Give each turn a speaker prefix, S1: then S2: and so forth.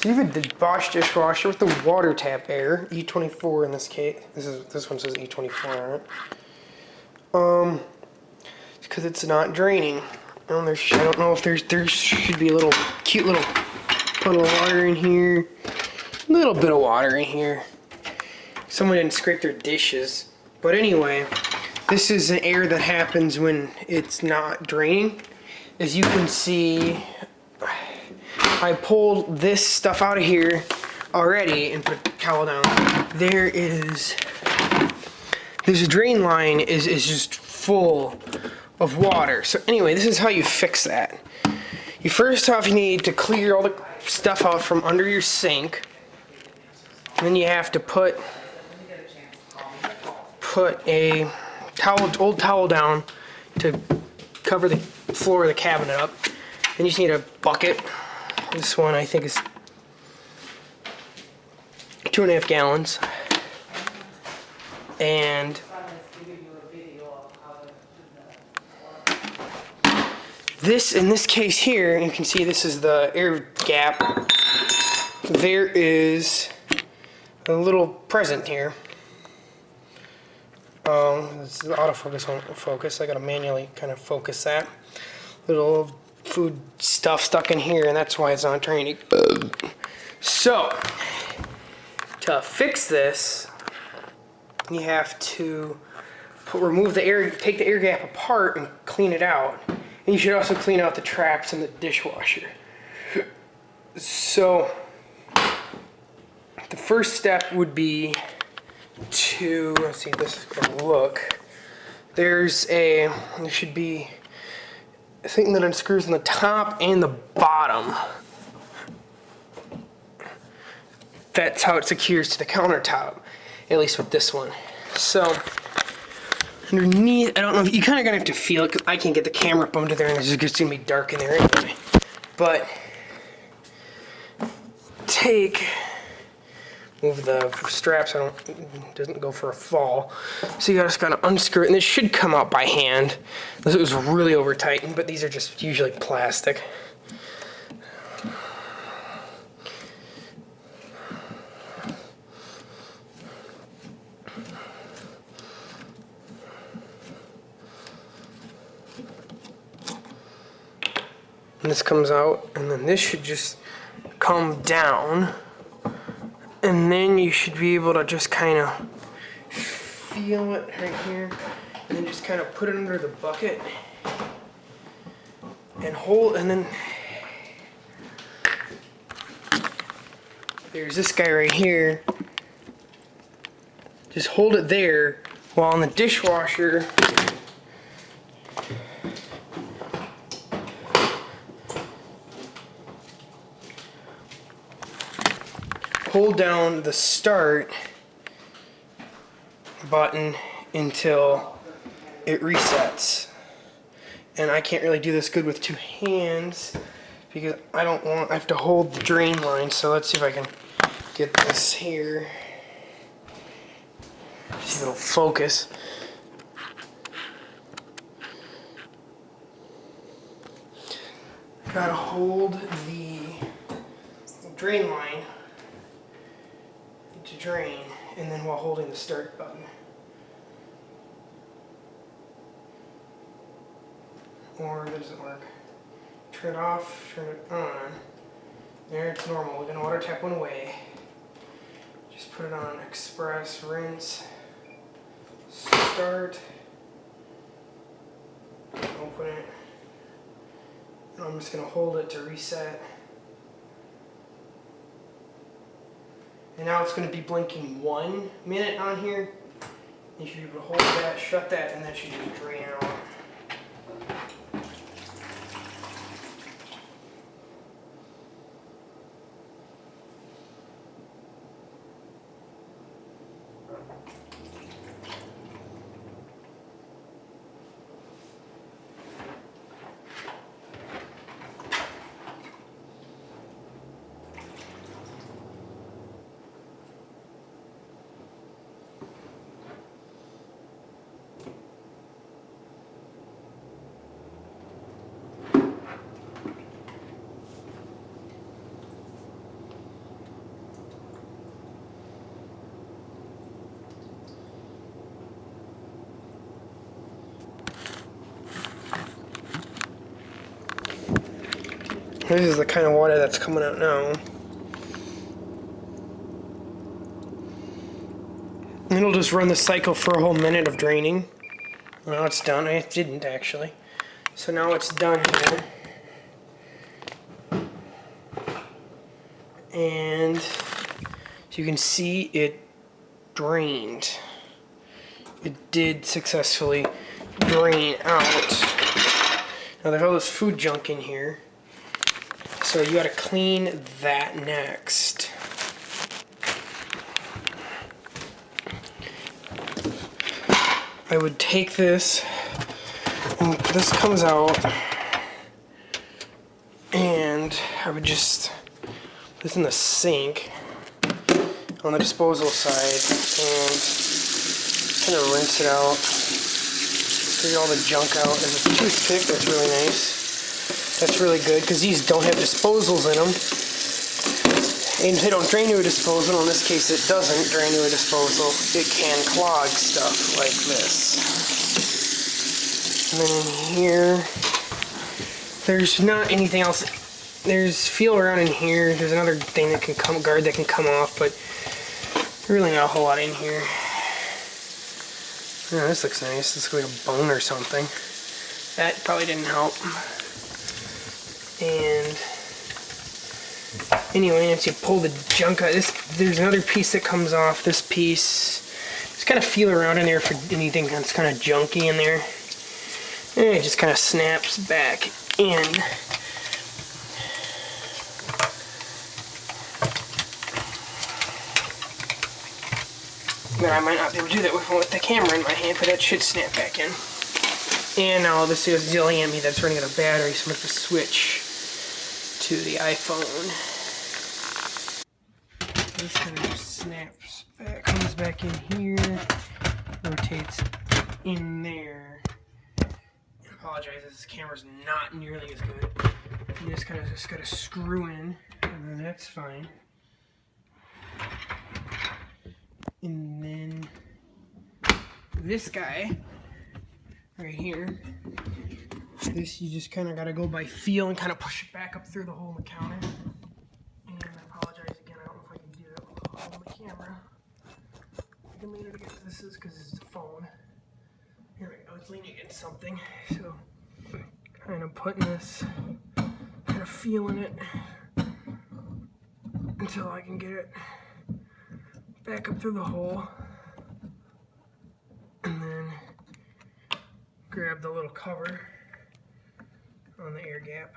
S1: So you have a Bosch dishwasher with the Watertap air, E24 in this case. This one says E24 on it. Because it's not draining. And I don't know if there should be a little cute little puddle of water in here. A little bit of water in here. Someone didn't scrape their dishes. But anyway, this is an air that happens when it's not draining. As you can see, I pulled this stuff out of here already and put a towel down. There is, this drain line is just full of water. So anyway, this is how you fix that. First off, you need to clear all the stuff out from under your sink. And then you have to put a old towel down to cover the floor of the cabinet up. Then you just need a bucket. This one I think is 2.5 gallons. And this, in this case here, you can see this is the air gap. There is a little present here. This is the autofocus won't focus. I gotta manually kind of focus that. Little food stuff stuck in here, and that's why it's not draining. So, to fix this, you have to remove the air, take the air gap apart and clean it out. And you should also clean out the traps in the dishwasher. So, the first step would be to, let's see, this is gonna look. There should be a thing that unscrews on the top and the bottom. That's how it secures to the countertop, at least with this one. So, underneath, I don't know, you kind of gonna have to feel it, because I can't get the camera up under there and it's just gonna be dark in there anyway. But, move the straps, it doesn't go for a fall. So you just gotta unscrew it, and this should come out by hand. This was really over tightened, but these are just usually plastic. And this comes out, and then this should just come down. And then you should be able to just kind of feel it right here, and then just kind of put it under the bucket and hold, and then there's this guy right here. Just hold it there while in the dishwasher hold down the start button until it resets. And I can't really do this good with two hands because I have to hold the drain line. So let's see if I can get this here. See if it'll focus. Gotta hold the drain line to drain, and then while holding the start button. Or it doesn't work. Turn it off, turn it on. There, it's normal. We're gonna water tap one away. Just put it on express, rinse, start, open it. And I'm just gonna hold it to reset. And now it's going to be blinking 1 minute on here. You should be able to hold that, shut that, and that should just drain out. This is the kind of water that's coming out now. And it'll just run the cycle for a whole minute of draining. Now it's done. It didn't actually. So now it's done here. And as you can see, it drained. It did successfully drain out. Now there's all this food junk in here. So you gotta clean that next. I would take this, and this comes out, and I would just put this in the sink on the disposal side and kind of rinse it out, figure all the junk out. There's a toothpick that's really nice. That's really good because these don't have disposals in them. And they don't drain to a disposal. In this case, it doesn't drain to a disposal. It can clog stuff like this. And then in here, there's not anything else. There's feel around in here. There's another thing that can come, guard that can come off, but really not a whole lot in here. Yeah, this looks nice. This looks like a bone or something. That probably didn't help. And anyway, once you pull the junk out, there's another piece that comes off. This piece, just kind of feel around in there for anything that's kind of junky in there. And it just kind of snaps back in. Now I might not be able to do that with the camera in my hand, but that should snap back in. And now this is yelling at me that's running out of battery, so I'm going to have to switch to the iPhone. This kind of just snaps back, comes back in here, rotates in there. I apologize, this camera's not nearly as good. You just kind of got to screw in, and then that's fine. And then this guy right here, this you just kind of got to go by feel and kind of push it back up through the hole in the counter. And I apologize again, I don't know if I can do that with the hole in the camera. I can later get this is because it's a phone. Here we go, it's leaning against something. So kind of putting this, kind of feeling it until I can get it back up through the hole, and then grab the little cover on the air gap.